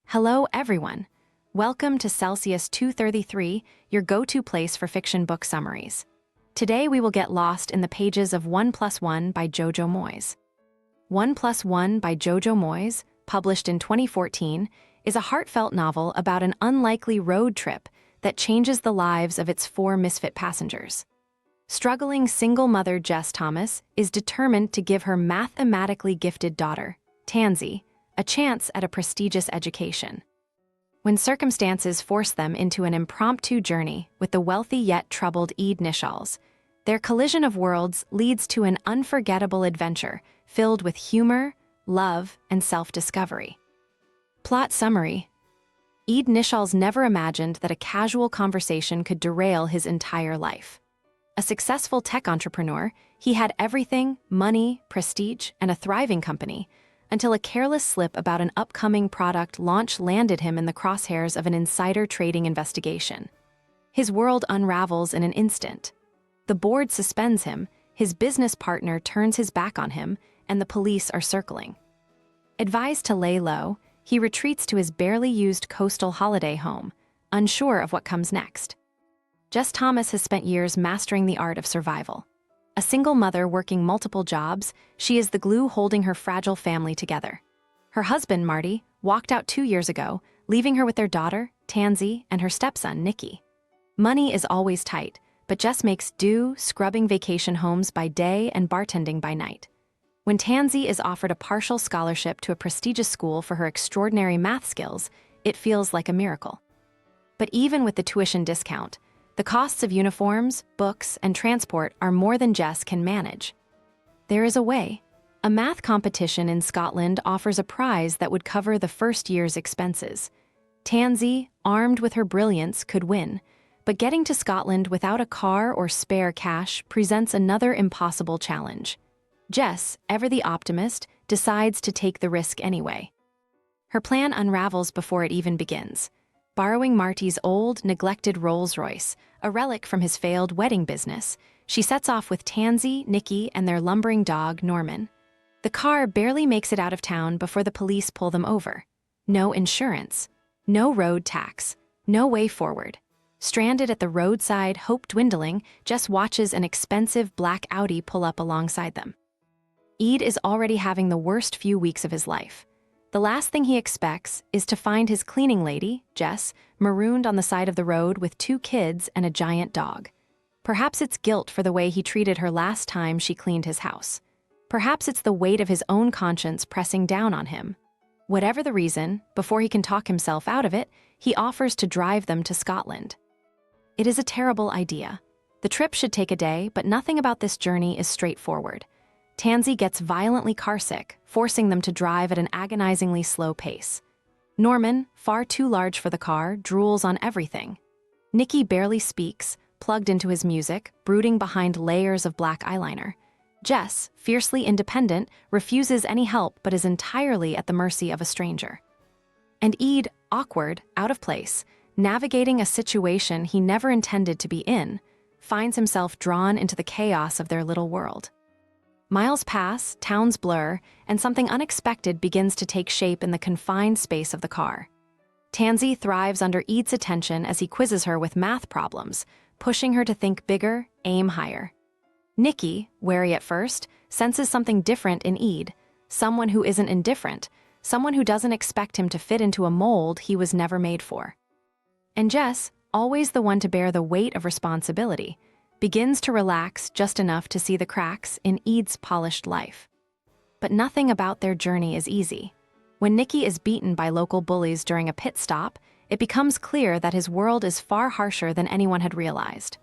Hello, everyone. Welcome to Celsius 233, your go-to place for fiction book summaries. Today we will get lost in the pages of 1+1 by Jojo Moyes. 1+1 by Jojo Moyes, published in 2014, is a heartfelt novel about an unlikely road trip that changes the lives of its 4 misfit passengers. Struggling single mother Jess Thomas is determined to give her mathematically gifted daughter, Tanzie, a chance at a prestigious education. When circumstances force them into an impromptu journey with the wealthy yet troubled Ed Nicholls, their collision of worlds leads to an unforgettable adventure filled with humor, love, and self-discovery. Plot summary: Ed Nicholls never imagined that a casual conversation could derail his entire life. A successful tech entrepreneur, he had everything: money, prestige, and a thriving company, until a careless slip about an upcoming product launch landed him in the crosshairs of an insider trading investigation. His world unravels in an instant. The board suspends him, his business partner turns his back on him, and the police are circling. Advised to lay low, he retreats to his barely used coastal holiday home, unsure of what comes next. Jess Thomas has spent years mastering the art of survival. A single mother working multiple jobs, she is the glue holding her fragile family together. Her husband, Marty, walked out 2 years ago, leaving her with their daughter, Tanzie, and her stepson, Nicky. Money is always tight, but Jess makes do, scrubbing vacation homes by day and bartending by night. When Tanzie is offered a partial scholarship to a prestigious school for her extraordinary math skills, it feels like a miracle. But even with the tuition discount, the costs of uniforms, books, and transport are more than Jess can manage. There is a way. A math competition in Scotland offers a prize that would cover the first year's expenses. Tanzie, armed with her brilliance, could win, but getting to Scotland without a car or spare cash presents another impossible challenge. Jess, ever the optimist, decides to take the risk anyway. Her plan unravels before it even begins. Borrowing Marty's old, neglected Rolls-Royce, a relic from his failed wedding business, she sets off with Tanzie, Nicky, and their lumbering dog, Norman. The car barely makes it out of town before the police pull them over. No insurance, no road tax, no way forward. Stranded at the roadside, hope dwindling, Jess watches an expensive black Audi pull up alongside them. Ed is already having the worst few weeks of his life. The last thing he expects is to find his cleaning lady, Jess, marooned on the side of the road with 2 kids and a giant dog. Perhaps it's guilt for the way he treated her last time she cleaned his house. Perhaps it's the weight of his own conscience pressing down on him. Whatever the reason, before he can talk himself out of it, he offers to drive them to Scotland. It is a terrible idea. The trip should take a day, but nothing about this journey is straightforward. Tanzie gets violently carsick, forcing them to drive at an agonizingly slow pace. Norman, far too large for the car, drools on everything. Nicky barely speaks, plugged into his music, brooding behind layers of black eyeliner. Jess, fiercely independent, refuses any help but is entirely at the mercy of a stranger. And Ed, awkward, out of place, navigating a situation he never intended to be in, finds himself drawn into the chaos of their little world. Miles pass, towns blur, and something unexpected begins to take shape in the confined space of the car. Tanzie thrives under Ed's attention as he quizzes her with math problems, pushing her to think bigger, aim higher. Nicky, wary at first, senses something different in Ed, someone who isn't indifferent, someone who doesn't expect him to fit into a mold he was never made for. And Jess, always the one to bear the weight of responsibility, begins to relax just enough to see the cracks in Ed's polished life. But nothing about their journey is easy. When Nicky is beaten by local bullies during a pit stop, it becomes clear that his world is far harsher than anyone had realized.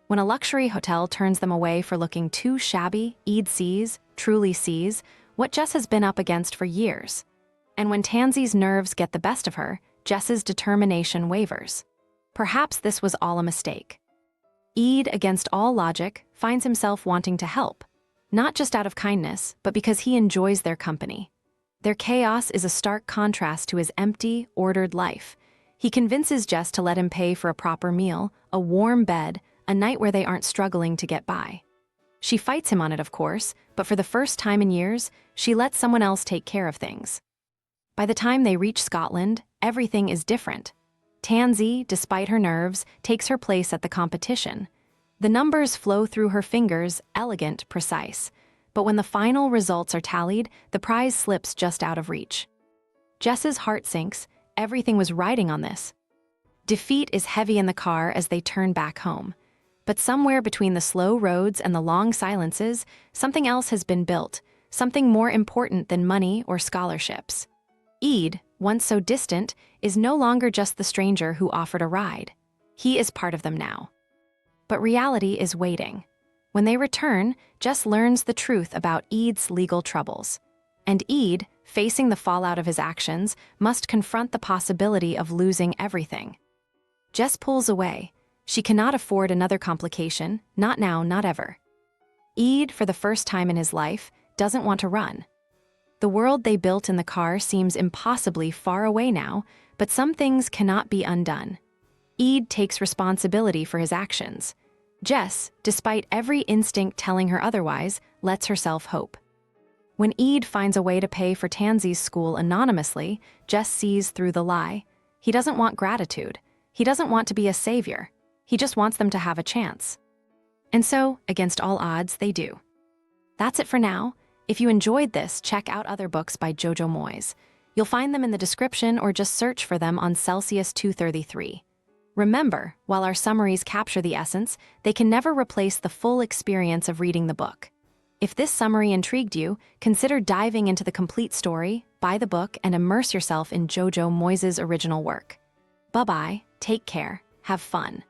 When a luxury hotel turns them away for looking too shabby, Ed truly sees, what Jess has been up against for years. And when Tanzie's nerves get the best of her, Jess's determination wavers. Perhaps this was all a mistake. Ed, against all logic, finds himself wanting to help, not just out of kindness, but because he enjoys their company. Their chaos is a stark contrast to his empty, ordered life. He convinces Jess to let him pay for a proper meal, a warm bed, a night where they aren't struggling to get by. She fights him on it, of course, but for the first time in years, she lets someone else take care of things. By the time they reach Scotland, everything is different. Tanzie, despite her nerves, takes her place at the competition. The numbers flow through her fingers, elegant, precise. But when the final results are tallied, the prize slips just out of reach. Jess's heart sinks. Everything was riding on this. Defeat is heavy in the car as they turn back home. But somewhere between the slow roads and the long silences, something else has been built, something more important than money or scholarships. Ed, once so distant, is no longer just the stranger who offered a ride. He is part of them now. But reality is waiting. When they return, Jess learns the truth about Ed's legal troubles. And Ed, facing the fallout of his actions, must confront the possibility of losing everything. Jess pulls away. She cannot afford another complication, not now, not ever. Ed, for the first time in his life, doesn't want to run. The world they built in the car seems impossibly far away now, but some things cannot be undone. Ed takes responsibility for his actions. Jess, despite every instinct telling her otherwise, lets herself hope. When Ed finds a way to pay for Tanzie's school anonymously, Jess sees through the lie. He doesn't want gratitude. He doesn't want to be a savior. He just wants them to have a chance. And so, against all odds, they do. That's it for now. If you enjoyed this, check out other books by Jojo Moyes. You'll find them in the description or just search for them on Celsius 233. Remember, while our summaries capture the essence, they can never replace the full experience of reading the book. If this summary intrigued you, consider diving into the complete story, buy the book, and immerse yourself in Jojo Moyes' original work. Bye-bye, take care, have fun.